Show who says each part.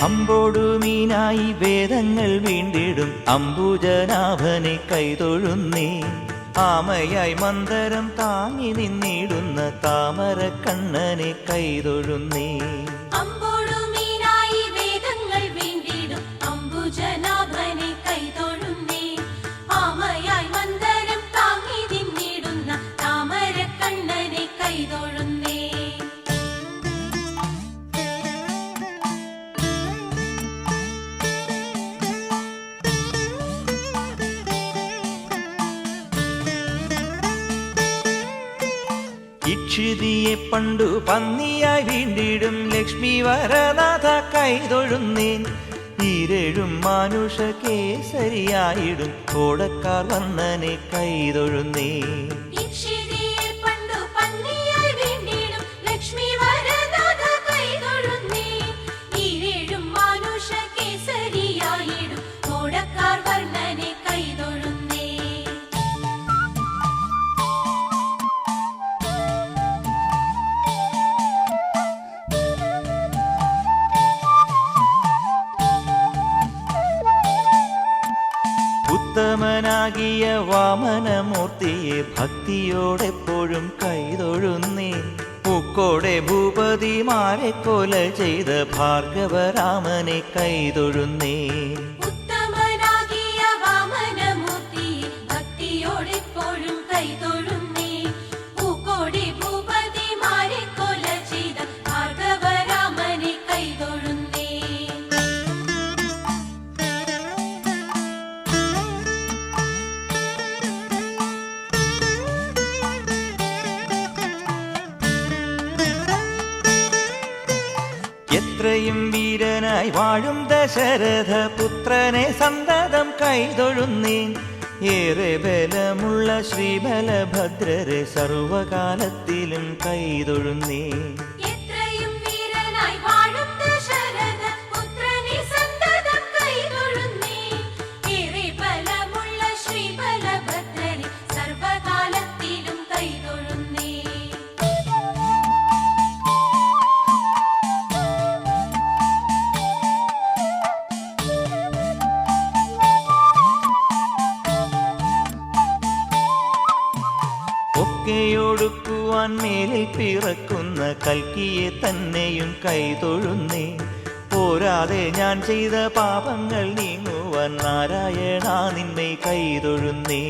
Speaker 1: അമ്പോടു മീനായി വേദങ്ങൾ വീണ്ടിടും അംബുജനാഭനെ കൈതൊഴുന്നേ. ആമയായി മന്ദരം താങ്ങി നിന്നിടുന്ന താമര കണ്ണനെ കൈതൊഴുന്നേ. ഇക്ഷിതിയെ പണ്ടു പന്നിയായി വീണ്ടിടും ലക്ഷ്മി വരനാഥ കൈതൊഴുന്നേൻ. ഈരേഴും മാനുഷ കേസരിയായിടും കോടക്കാർ വന്നനെ കൈതൊഴുന്നേ. ഉത്തമനാകിയ വാമനമൂർത്തിയെ ഭക്തിയോടെപ്പോഴും കൈതൊഴുന്നേ. പൂക്കോടെ ഭൂപതിമാരെ കൊല ചെയ്ത ഭാർഗവരാമനെ കൈതൊഴുന്നേ. എത്രയും വീരനായി വാഴും ദശരഥ പുത്രനെ സന്തതം കൈതൊഴുന്നേൻ. ഏറെ ബലമുള്ള ശ്രീബലഭദ്രരെ സർവകാലത്തിലും കൈതൊഴുന്നേ. ഒക്കെയൊടുക്കുവാൻ മേലിൽ പിറക്കുന്ന കൽക്കിയെ തന്നെയും കൈതൊഴുന്നേ. പോരാതെ ഞാൻ ചെയ്ത പാപങ്ങൾ നീങ്ങുവാൻ നാരായണ നിന്നെ കൈതൊഴുന്നേ.